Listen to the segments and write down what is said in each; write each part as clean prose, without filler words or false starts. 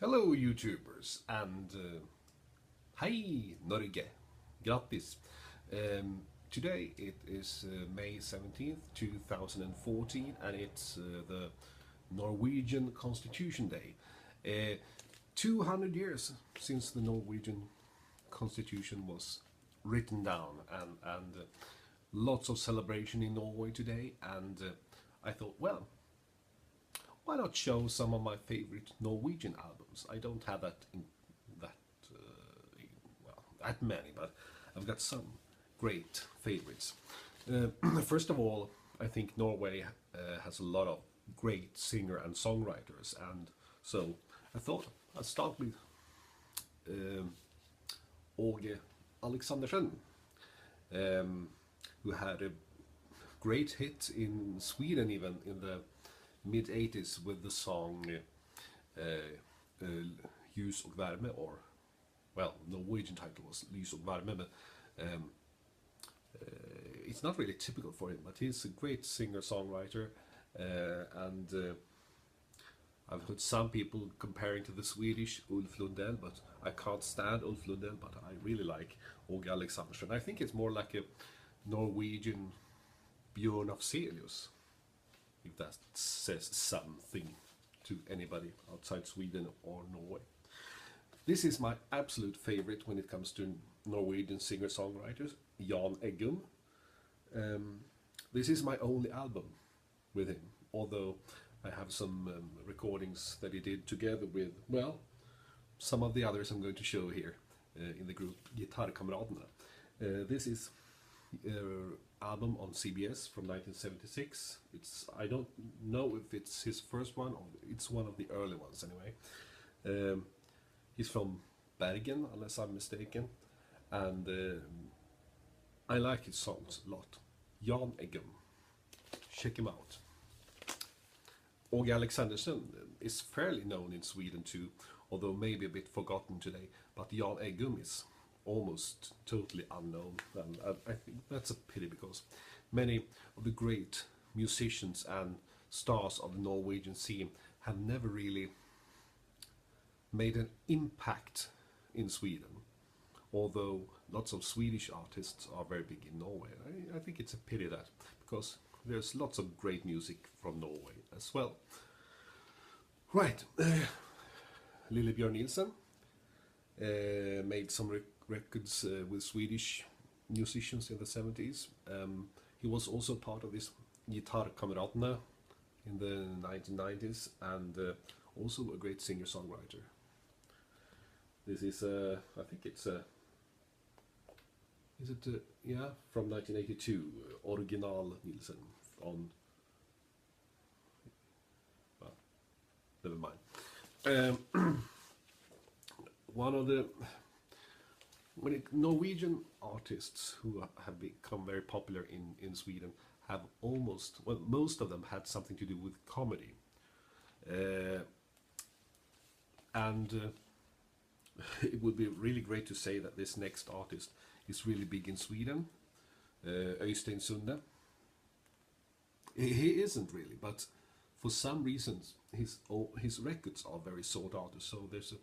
Hello YouTubers and hej Norge! Grattis! Today it is May 17th, 2014 and it's the Norwegian Constitution Day. 200 years since the Norwegian Constitution was written down and lots of celebration in Norway today and I thought, well, why not show some of my favorite Norwegian albums? I don't have that in that well, that many, but I've got some great favorites. First of all, I think Norway has a lot of great singer and songwriters, and so I thought I'd start with Åge Alexandersen, who had a great hit in Sweden even in the mid-80s with the song Ljus och värme, or well, Norwegian title was Ljus och värme, but it's not really typical for him, but he's a great singer-songwriter, and I've heard some people comparing to the Swedish Ulf Lundell, but I can't stand Ulf Lundell, but I really like Åge Alexandersen. I think it's more like a Norwegian Björn Afzelius, if that says something to anybody outside Sweden or Norway. This is my absolute favorite when it comes to Norwegian singer-songwriters, Jan Eggum. This is my only album with him, although I have some recordings that he did together with, well, some of the others I'm going to show here in the group Gitarrkamraterna. This is album on CBS from 1976. I don't know if it's his first one or it's one of the early ones anyway. He's from Bergen, unless I'm mistaken, and I like his songs a lot. Jan Eggum, check him out. Åge Alexandersen is fairly known in Sweden too, although maybe a bit forgotten today, but Jan Eggum is almost totally unknown, and I think that's a pity because many of the great musicians and stars of the Norwegian scene have never really made an impact in Sweden, although lots of Swedish artists are very big in Norway. I think it's a pity that, because there's lots of great music from Norway as well. Right, Lille Björn Nilsen made some records with Swedish musicians in the 70s. He was also part of this Gitarrkamraterna in the 1990s, and also a great singer-songwriter. This is, I think it's is it, yeah, from 1982, Original Nilsen on, well, never mind. One of the Norwegian artists who have become very popular in Sweden have almost, well, most of them had something to do with comedy. And it would be really great to say that this next artist is really big in Sweden, Øystein Sunde. He isn't really, but for some reasons his records are very sought after, so there's a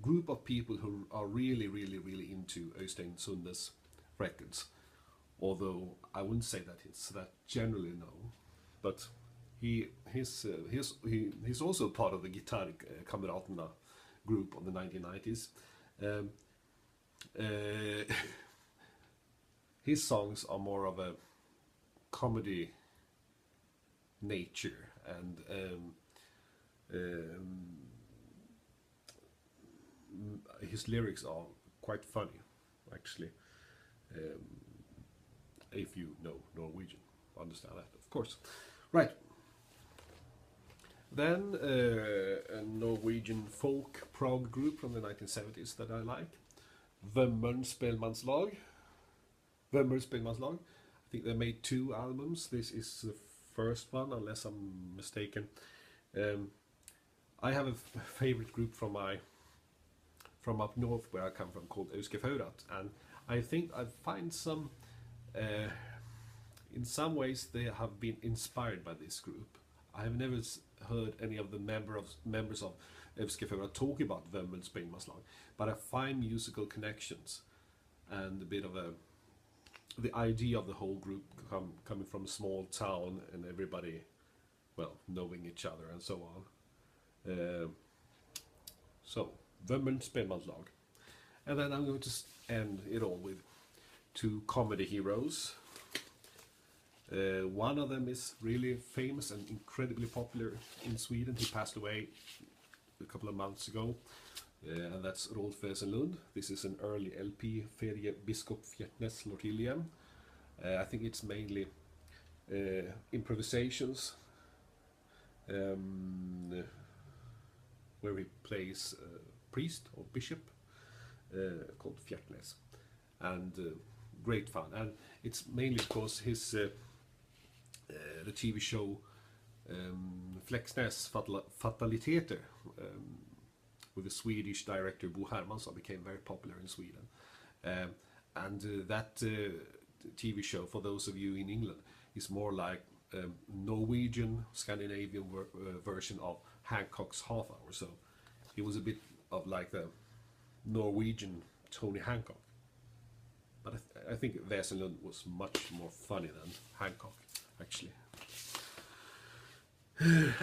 group of people who are really into Øystein Sunde's records, although I wouldn't say that it's that generally known, but he's also part of the Gitarrkamraterna group of the 1990s. His songs are more of a comedy nature, and his lyrics are quite funny, actually. If you know Norwegian, understand that, of course. Right. Then a Norwegian folk prog group from the 1970s that I like, Vømmøl Spellemannslag. I think they made 2 albums. This is the first one, unless I'm mistaken. I have a favorite group from up north where I come from, called Øskefaurat, and I think I find some, in some ways they have been inspired by this group. I have never heard any of the members of Evske for talk about Vemmel Spelmanslag, but I find musical connections and a bit of the idea of the whole group coming from a small town and everybody, well, knowing each other and so on. So, Vemmel Spelmanslag. And then I'm going to end it all with two comedy heroes. One of them is really famous and incredibly popular in Sweden. He passed away a couple of months ago, and that's Rolf Wesenlund. This is an early LP, Ferie Biskop Fjertnes Lortilien. I think it's mainly improvisations, where he plays priest or bishop, called Fjertnes, and great fun. And it's mainly because his the TV show Fleksnes Fataliteter, with the Swedish director Bo Hermansson, became very popular in Sweden. That TV show, for those of you in England, is more like Norwegian, Scandinavian version of Hancock's Half Hour. So he was a bit of like the Norwegian Tony Hancock. But I think Wesenlund was much more funny than Hancock, actually.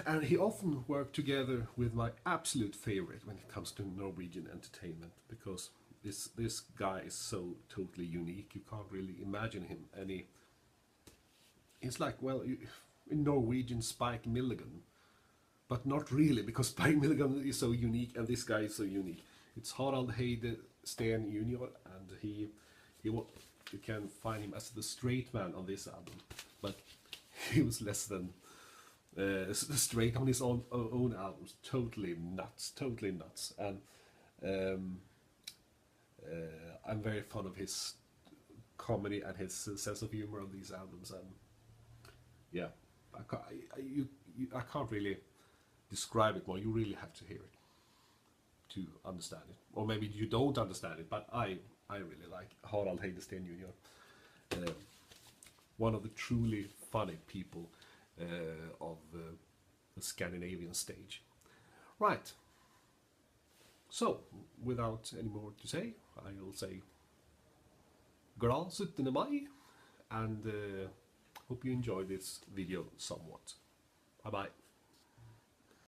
And he often worked together with my absolute favorite when it comes to Norwegian entertainment, because this guy is so totally unique. You can't really imagine him any. It's like, well, in Norwegian Spike Milligan, but not really, because Spike Milligan is so unique and this guy is so unique. It's Harald Heide Steen Jr. and you can find him as the straight man on this album, but he was less than straight on his own albums. Totally nuts. And I'm very fond of his comedy and his sense of humor on these albums. And yeah, I can't really describe it more. You really have to hear it to understand it, or maybe you don't understand it. But I really like Harald Heide Steen Jr. One of the truly funny people of the Scandinavian stage. Right. So, without any more to say, I will say glad 17 maj, and hope you enjoyed this video somewhat. Bye bye.